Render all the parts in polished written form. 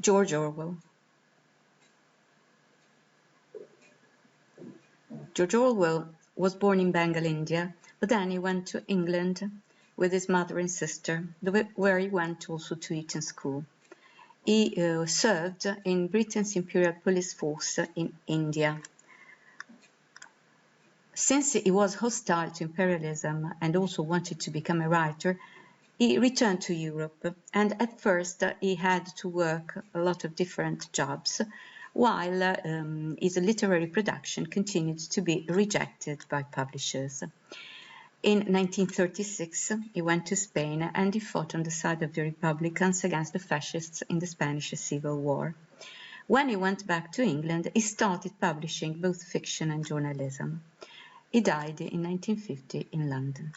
George Orwell. George Orwell was born in Bengal, India, but then he went to England with his mother and sister, where he went also to Eton School. He served in Britain's Imperial Police Force in India. Since he was hostile to imperialism and also wanted to become a writer, he returned to Europe, and at first he had to work a lot of different jobs, while his literary production continued to be rejected by publishers. In 1936, he went to Spain and he fought on the side of the Republicans against the fascists in the Spanish Civil War. When he went back to England, he started publishing both fiction and journalism. He died in 1950 in London.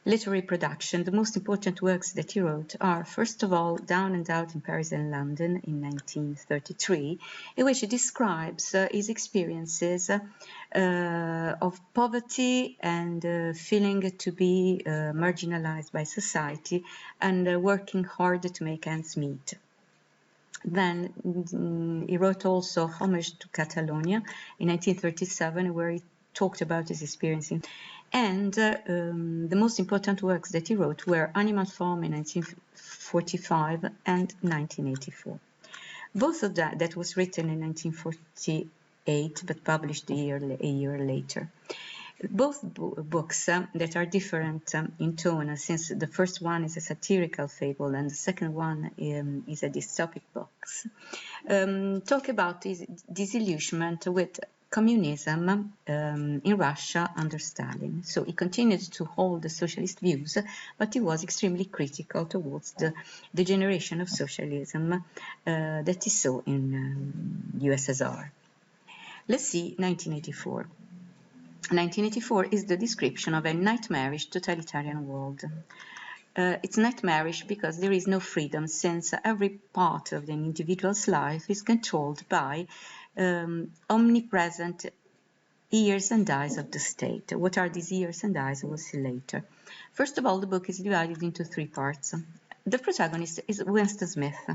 Literary production. The most important works that he wrote are, first of all, Down and Out in Paris and London in 1933, in which he describes his experiences of poverty and feeling to be marginalized by society and working hard to make ends meet. Then he wrote also Homage to Catalonia in 1937, where he talked about his experience. And the most important works that he wrote were Animal Farm in 1945 and 1984. Both of that was written in 1948 but published a year later. Both books that are different in tone, since the first one is a satirical fable and the second one is a dystopic book, talk about his disillusionment with communism in Russia under Stalin. So he continued to hold the socialist views, but he was extremely critical towards the generation of socialism that he saw in USSR. Let's see 1984. 1984 is the description of a nightmarish totalitarian world. It's nightmarish because there is no freedom, since every part of an individual's life is controlled by omnipresent ears and eyes of the state. What are these ears and eyes? We'll see later. First of all, the book is divided into three parts. The protagonist is Winston Smith.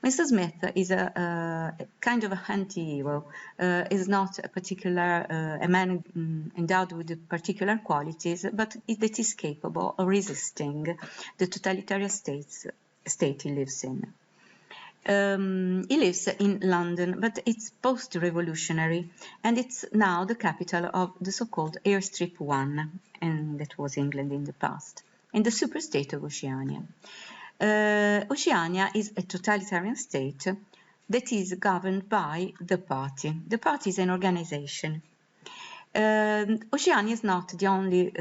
Winston Smith is a kind of a anti-hero, is not a man endowed with particular qualities, but that is capable of resisting the totalitarian state he lives in. He lives in London, but it's post-revolutionary, and it's now the capital of the so-called Airstrip 1, and that was England in the past, in the superstate of Oceania. Oceania is a totalitarian state that is governed by the party. The party is an organization. Oceania is not the only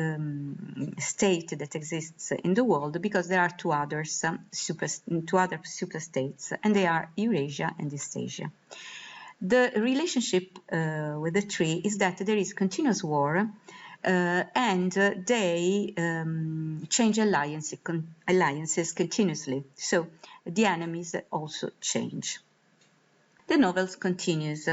state that exists in the world, because there are two other superstates, and they are Eurasia and Eastasia. The relationship with the three is that there is continuous war, and they change alliances continuously. So the enemies also change. The novel continues,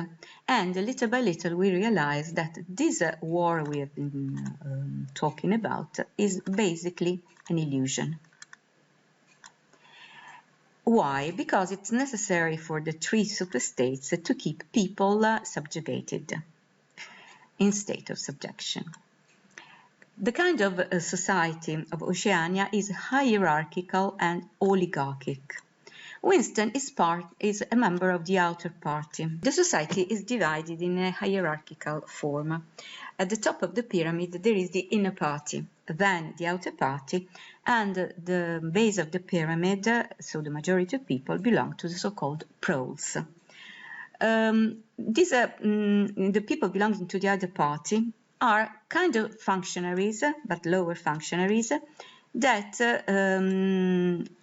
and little by little we realize that this war we have been talking about is basically an illusion. Why? Because it's necessary for the three superstates to keep people subjugated, in state of subjection. The kind of society of Oceania is hierarchical and oligarchic. Winston is a member of the outer party. The society is divided in a hierarchical form. At the top of the pyramid there is the inner party, then the outer party, and the base of the pyramid, so the majority of people, belong to the so-called proles. The people belonging to the other party are kind of functionaries, but lower functionaries, that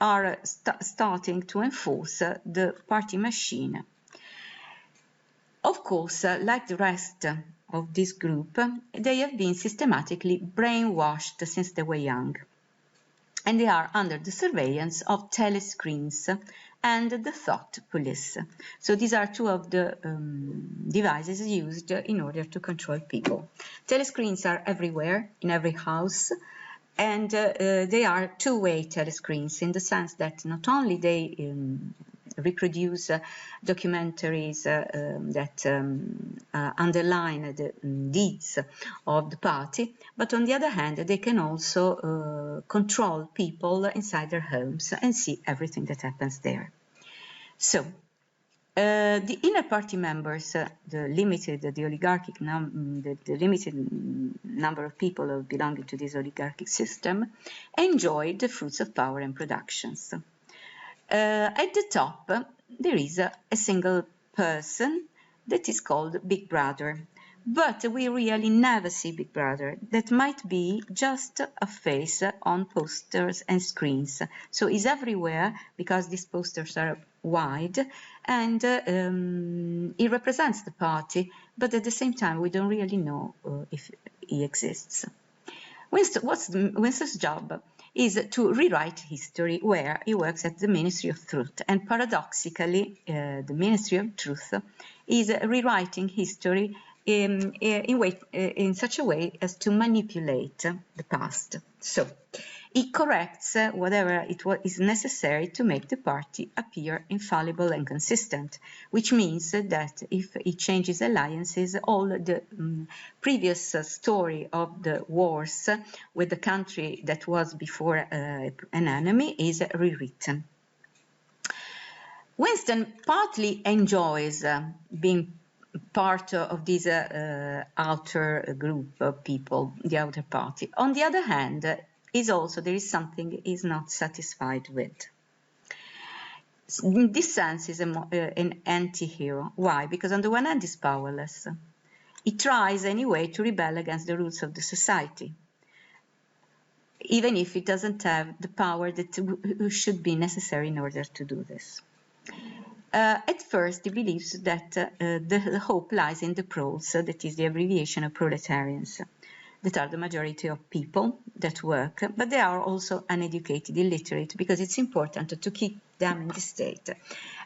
are starting to enforce the party machine. Of course, like the rest of this group, they have been systematically brainwashed since they were young, and they are under the surveillance of telescreens and the thought police. So these are two of the devices used in order to control people. Telescreens are everywhere, in every house, and they are two-way telescreens, in the sense that not only they reproduce documentaries that underline the deeds of the party, but on the other hand, they can also control people inside their homes and see everything that happens there. So, the inner party members, the limited number of people belonging to this oligarchic system, enjoy the fruits of power and productions. At the top, there is a single person that is called Big Brother, but we really never see Big Brother. That might be just a face on posters and screens. So he's everywhere because these posters are wide, and he represents the party, but at the same time we don't really know if he exists. Winston's job is to rewrite history, where he works at the Ministry of Truth, and paradoxically the Ministry of Truth is rewriting history in such a way as to manipulate the past. So he corrects whatever is necessary to make the party appear infallible and consistent, which means that if he changes alliances, all the previous story of the wars with the country that was before an enemy is rewritten. Winston partly enjoys being part of this outer group of people, the outer party. On the other hand, there is something he's not satisfied with. In this sense, he's an anti-hero. Why? Because on the one hand, he's powerless. He tries anyway to rebel against the rules of the society, even if he doesn't have the power that should be necessary in order to do this. At first, he believes that the hope lies in the proles, that is the abbreviation of proletarians, that are the majority of people that work, but they are also uneducated, illiterate, because it's important to keep them in the state.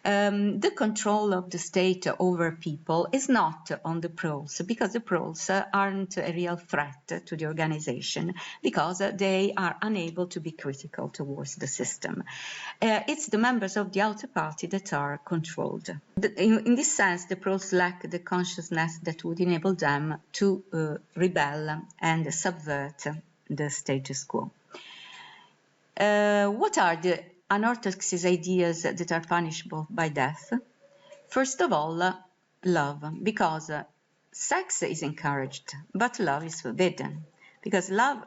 The control of the state over people is not on the proles, because the proles aren't a real threat to the organization, because they are unable to be critical towards the system. It's the members of the outer party that are controlled. In this sense, the proles lack the consciousness that would enable them to rebel and subvert the status quo. What are the unorthodox ideas that are punishable by death? First of all, love, because sex is encouraged, but love is forbidden, because love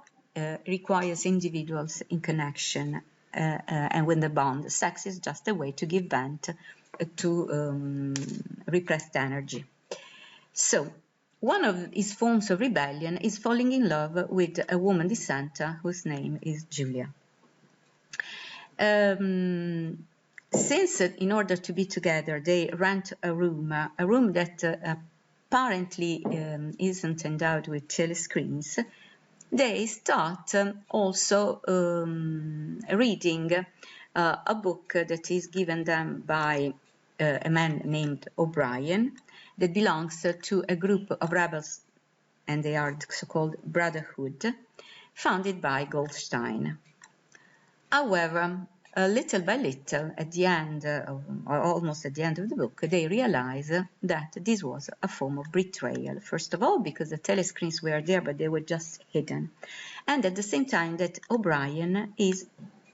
requires individuals in connection and with the bond. Sex is just a way to give vent to repressed energy. So, one of his forms of rebellion is falling in love with a woman dissenter whose name is Julia. Since in order to be together they rent a room that apparently isn't endowed with telescreens, they start also reading a book that is given them by a man named O'Brien, that belongs to a group of rebels, and they are the so-called Brotherhood, founded by Goldstein. However, little by little, at the end, or almost at the end of the book, they realize that this was a form of betrayal. First of all, because the telescreens were there, but they were just hidden. And at the same time that O'Brien is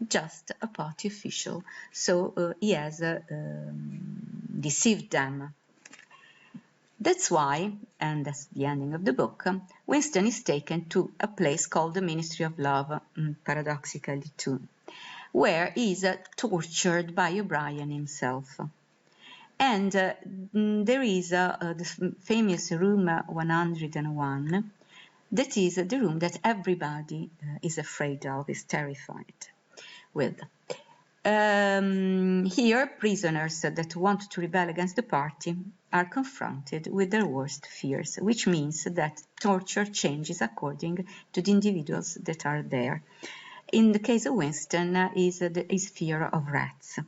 just a party official, so he has deceived them. That's why, and that's the ending of the book, Winston is taken to a place called the Ministry of Love, paradoxically too, where he is tortured by O'Brien himself. And there is the famous room 101, that is the room that everybody is afraid of, is terrified with. Here, prisoners that want to rebel against the party are confronted with their worst fears, which means that torture changes according to the individuals that are there. In the case of Winston, is fear of rats.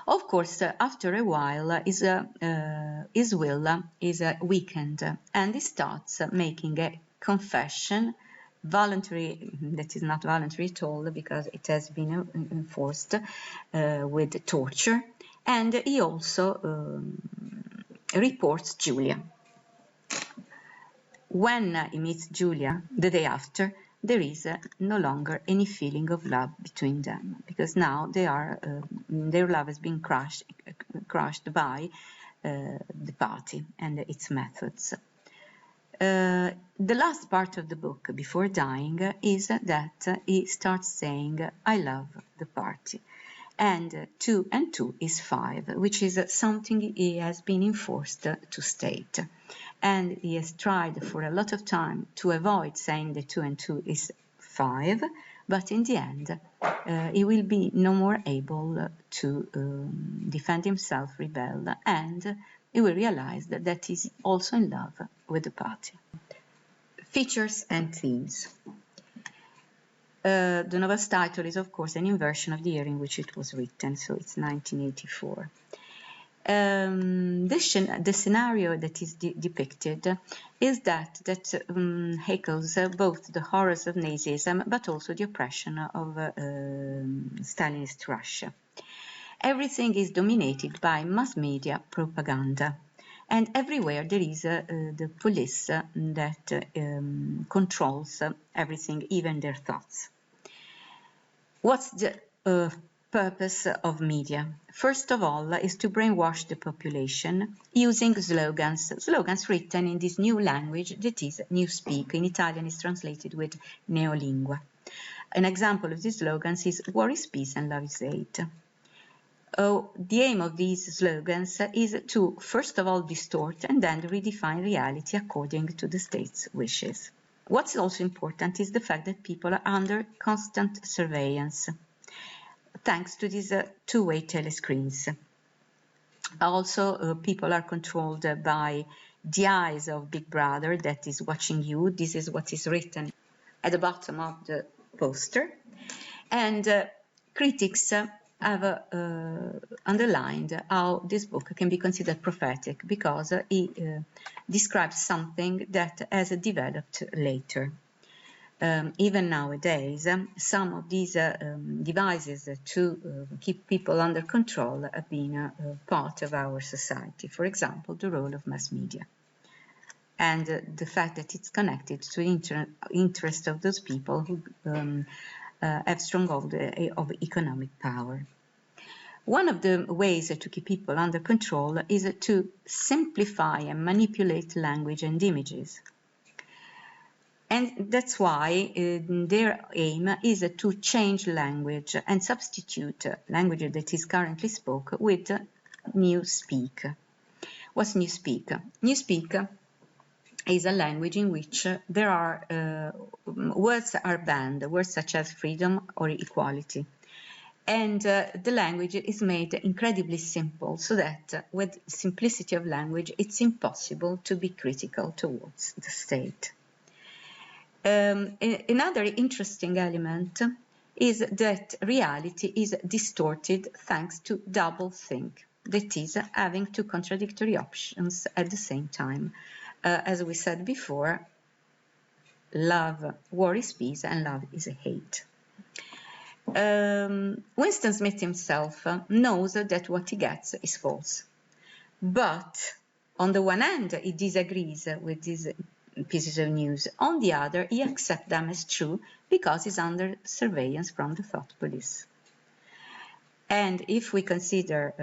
Of course, after a while, his will is weakened, and he starts making a confession voluntary, that is not voluntary at all, because it has been enforced with torture. And he also reports Julia. When he meets Julia the day after, there is no longer any feeling of love between them, because now they are their love has been crushed by the party and its methods. The last part of the book, before dying, is that he starts saying, "I love the party." And 2 and 2 is 5, which is something he has been enforced to state. And he has tried for a lot of time to avoid saying that 2 and 2 is 5, but in the end he will be no more able to defend himself, rebel, and he will realize that he's also in love with the party. Features and themes. The novel's title is, of course, an inversion of the year in which it was written, so it's 1984. The scenario that is depicted is that echoes both the horrors of Nazism but also the oppression of Stalinist Russia. Everything is dominated by mass media propaganda, and everywhere there is the police that controls everything, even their thoughts. What's the purpose of media? First of all, is to brainwash the population using slogans written in this new language that is newspeak. In Italian is translated with neolingua. An example of these slogans is "War is peace and love is hate." The aim of these slogans is to, first of all, distort and then redefine reality according to the state's wishes. What's also important is the fact that people are under constant surveillance, thanks to these two-way telescreens. Also, people are controlled by the eyes of Big Brother that is watching you. This is what is written at the bottom of the poster. And critics have underlined how this book can be considered prophetic, because it describes something that has developed later. Even nowadays, some of these devices to keep people under control have been part of our society. For example, the role of mass media, and the fact that it's connected to the interest of those people who have stronghold of economic power. One of the ways to keep people under control is to simplify and manipulate language and images. And that's why their aim is to change language and substitute language that is currently spoken with newspeak. What's newspeak? Newspeak is a language in which there are words are banned, words such as freedom or equality. And the language is made incredibly simple, so that with simplicity of language, it's impossible to be critical towards the state. Another interesting element is that reality is distorted thanks to doublethink, that is, having two contradictory options at the same time. As we said before, love, war is peace, and love is hate. Winston Smith himself knows that what he gets is false. But on the one hand, he disagrees with these pieces of news. On the other, he accepts them as true because he's under surveillance from the thought police. And if we consider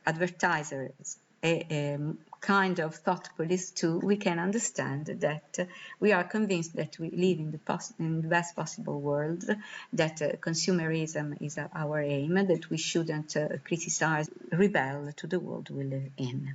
advertisers a kind of thought police too, we can understand that we are convinced that we live in the best possible world, that consumerism is our aim, that we shouldn't criticize, rebel to the world we live in.